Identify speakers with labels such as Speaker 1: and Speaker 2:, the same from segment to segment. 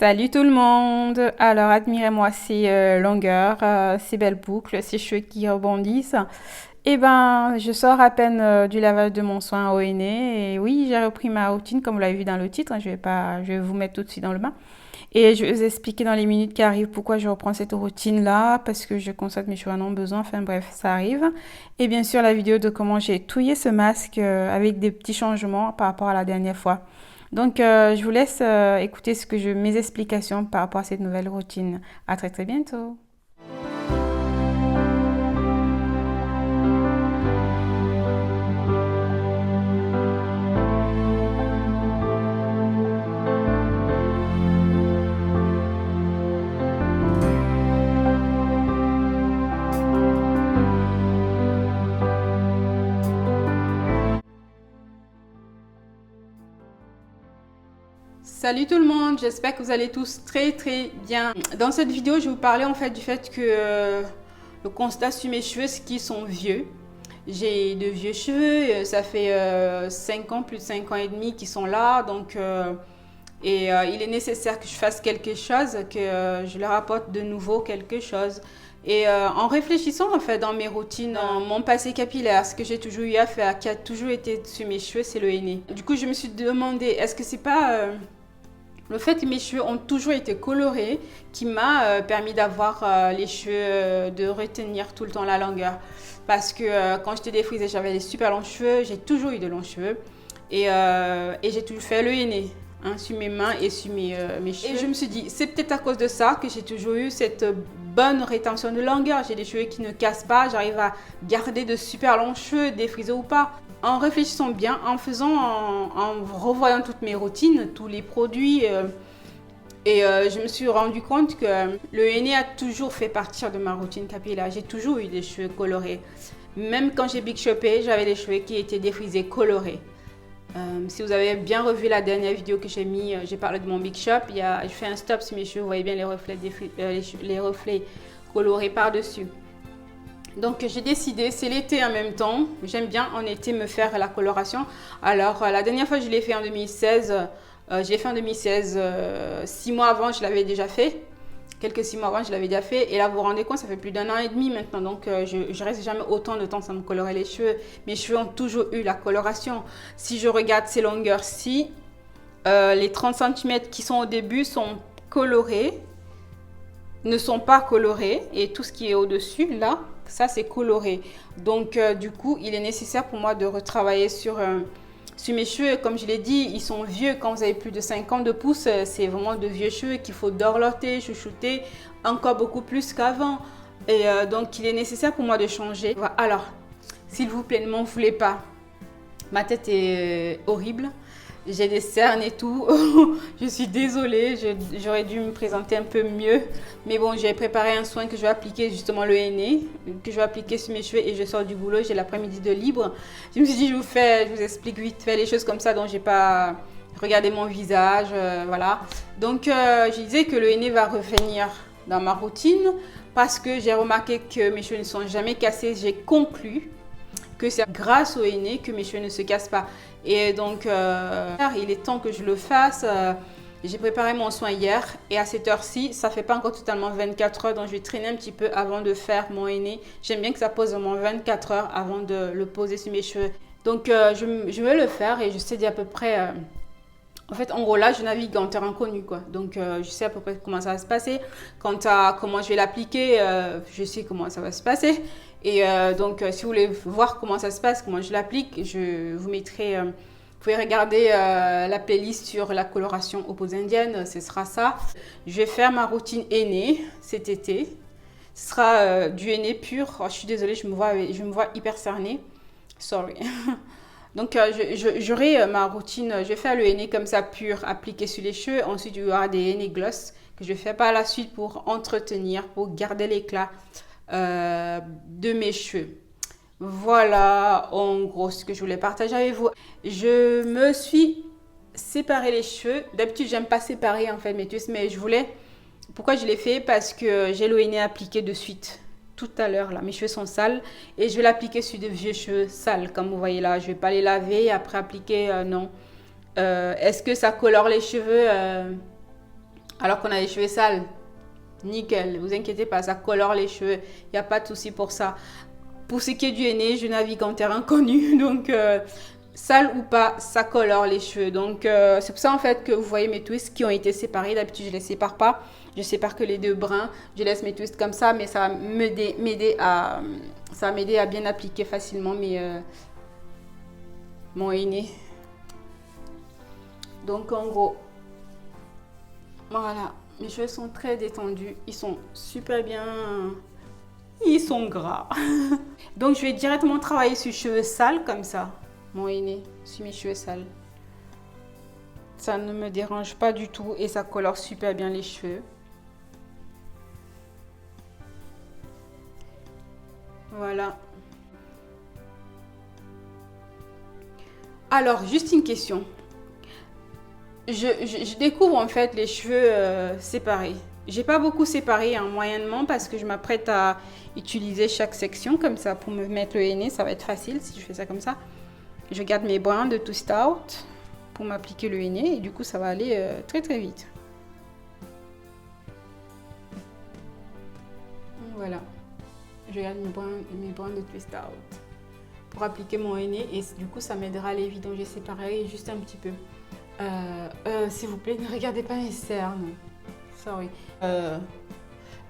Speaker 1: Salut tout le monde! Alors admirez-moi ces longueurs, ces belles boucles, ces cheveux qui rebondissent. Eh ben, je sors à peine du lavage de mon soin au henné et oui, j'ai repris ma routine comme vous l'avez vu dans le titre. Je vais vous mettre tout de suite dans le bain et je vais vous expliquer dans les minutes qui arrivent pourquoi je reprends cette routine-là parce que je constate mes cheveux en ont besoin. Enfin bref, ça arrive. Et bien sûr la vidéo de comment j'ai touillé ce masque avec des petits changements par rapport à la dernière fois. Donc, je vous laisse écouter mes explications par rapport à cette nouvelle routine. À très très bientôt. Salut tout le monde, j'espère que vous allez tous très très bien. Dans cette vidéo, je vais vous parler en fait du fait que le constat sur mes cheveux, c'est qu'ils sont vieux. J'ai de vieux cheveux, ça fait 5 ans, plus de 5 ans et demi qu'ils sont là, donc il est nécessaire que je fasse quelque chose, que je leur apporte de nouveau quelque chose. Et en réfléchissant en fait dans mes routines, dans mon passé capillaire, ce que j'ai toujours eu à faire, qui a toujours été sur mes cheveux, c'est le henné. Du coup, je me suis demandé, est-ce que c'est pas le fait que mes cheveux ont toujours été colorés qui m'a permis d'avoir les cheveux, de retenir tout le temps la longueur. Parce que quand j'étais défrisée, j'avais des super longs cheveux, j'ai toujours eu de longs cheveux et j'ai toujours fait le henné. Hein, sur mes mains et sur mes cheveux. Et je me suis dit, c'est peut-être à cause de ça que j'ai toujours eu cette bonne rétention de longueur. J'ai des cheveux qui ne cassent pas, j'arrive à garder de super longs cheveux, défrisés ou pas. En réfléchissant bien, en revoyant toutes mes routines, tous les produits, je me suis rendu compte que le henné a toujours fait partie de ma routine capillaire. J'ai toujours eu des cheveux colorés. Même quand j'ai big shopé, j'avais des cheveux qui étaient défrisés, colorés. Si vous avez bien revu la dernière vidéo que j'ai mis, j'ai parlé de mon big shop. Je fais un stop sur mes cheveux, vous voyez bien les reflets, les reflets colorés par-dessus. Donc j'ai décidé, c'est l'été en même temps, j'aime bien en été me faire la coloration. Alors la dernière fois je l'ai fait en 2016, 6 mois avant je l'avais déjà fait. Quelques 6 mois avant, je l'avais déjà fait. Et là, vous vous rendez compte, ça fait plus d'un an et demi maintenant. Donc, je reste jamais autant de temps sans me colorer les cheveux. Mes cheveux ont toujours eu la coloration. Si je regarde ces longueurs-ci, les 30 cm qui sont au début sont colorés, ne sont pas colorés. Et tout ce qui est au-dessus, là, ça, c'est coloré. Donc, du coup, il est nécessaire pour moi de retravailler sur mes cheveux. Comme je l'ai dit, ils sont vieux. Quand vous avez plus de 50 de pouces, c'est vraiment de vieux cheveux qu'il faut dorloter, chouchouter encore beaucoup plus qu'avant. Et donc, il est nécessaire pour moi de changer. Alors, s'il vous plaît, ne m'en voulez pas. Ma tête est horrible. J'ai des cernes et tout. Je suis désolée, j'aurais dû me présenter un peu mieux. Mais bon, j'ai préparé un soin que je vais appliquer, justement le henné, que je vais appliquer sur mes cheveux et je sors du boulot, j'ai l'après-midi de libre. Je me suis dit, je vous explique vite fait les choses comme ça dont j'ai pas regardé mon visage, voilà. Donc, je disais que le henné va revenir dans ma routine parce que j'ai remarqué que mes cheveux ne sont jamais cassés. J'ai conclu que c'est grâce au henné que mes cheveux ne se cassent pas. Et donc, il est temps que je le fasse. J'ai préparé mon soin hier et à cette heure-ci, ça ne fait pas encore totalement 24 heures, donc je vais traîner un petit peu avant de faire mon henné. J'aime bien que ça pose vraiment 24 heures avant de le poser sur mes cheveux. Donc, je vais le faire et je sais à peu près... En fait, en gros, là, je navigue en terrain inconnu, quoi. Donc, je sais à peu près comment ça va se passer. Quant à comment je vais l'appliquer, je sais comment ça va se passer. Et donc, si vous voulez voir comment ça se passe, comment je l'applique, je vous mettrai... vous pouvez regarder la playlist sur la coloration aux peaux indiennes, ce sera ça. Je vais faire ma routine henné cet été. Ce sera du henné pur. Oh, je suis désolée, je me vois hyper cernée. Sorry. Donc, j'aurai ma routine, je vais faire le henné comme ça pur, appliqué sur les cheveux. Ensuite, il y aura des henné gloss que je vais faire par la suite pour entretenir, pour garder l'éclat de mes cheveux. Voilà, en gros, ce que je voulais partager avec vous. Je me suis séparé les cheveux. D'habitude, j'aime pas séparer en fait mes twists, mais pourquoi je l'ai fait? Parce que j'ai le henné appliqué de suite. Tout à l'heure là, mes cheveux sont sales et je vais l'appliquer sur de vieux cheveux sales comme vous voyez là. Je vais pas les laver et après appliquer, non. Est-ce que ça colore les cheveux alors qu'on a les cheveux sales. Nickel, vous inquiétez pas, ça colore les cheveux, il n'y a pas de souci pour ça. Pour ce qui est du henné, je navigue en terrain connu, donc sale ou pas, ça colore les cheveux. Donc c'est pour ça en fait que vous voyez mes twists qui ont été séparés. D'habitude je les sépare pas, je sépare que les deux brins, je laisse mes twists comme ça, mais ça va m'aider à bien appliquer facilement mon henné. Donc en gros, voilà. Mes cheveux sont très détendus, ils sont super bien, ils sont gras. Donc je vais directement travailler sur les cheveux sales comme ça, mon henné, sur mes cheveux sales. Ça ne me dérange pas du tout et ça colore super bien les cheveux. Voilà. Alors, juste une question. Je découvre en fait les cheveux séparés. J'ai pas beaucoup séparé moyennement parce que je m'apprête à utiliser chaque section comme ça pour me mettre le henné. Ça va être facile si je fais ça comme ça. Je garde mes brins de Twist Out pour m'appliquer le henné et du coup ça va aller très très vite. Voilà. Je garde mes brins de Twist Out pour appliquer mon henné et du coup ça m'aidera à aller vite. Donc j'ai séparé juste un petit peu. S'il vous plaît, ne regardez pas mes cernes. Sorry.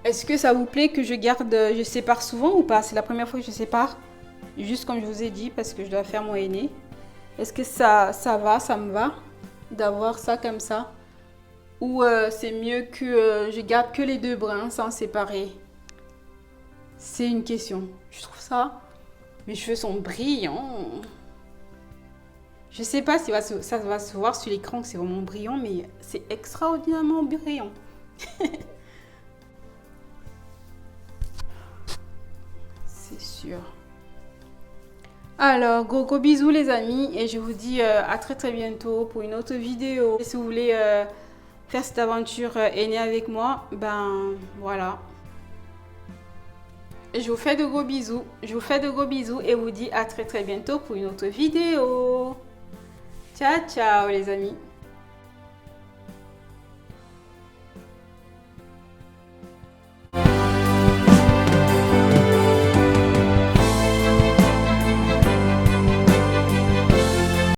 Speaker 1: Est-ce que ça vous plaît que je sépare souvent ou pas? C'est la première fois que je sépare. Juste comme je vous ai dit, parce que je dois faire mon henné. Est-ce que ça me va d'avoir ça comme ça? Ou c'est mieux que je garde que les deux brins sans séparer? C'est une question. Je trouve ça... Mes cheveux sont brillants. Je sais pas si ça va se voir sur l'écran que c'est vraiment brillant, mais c'est extraordinairement brillant. C'est sûr. Alors, gros bisous les amis et je vous dis à très très bientôt pour une autre vidéo. Et si vous voulez faire cette aventure henné avec moi, ben voilà. Je vous fais de gros bisous. Je vous fais de gros bisous et vous dis à très très bientôt pour une autre vidéo. Ciao, ciao les amis.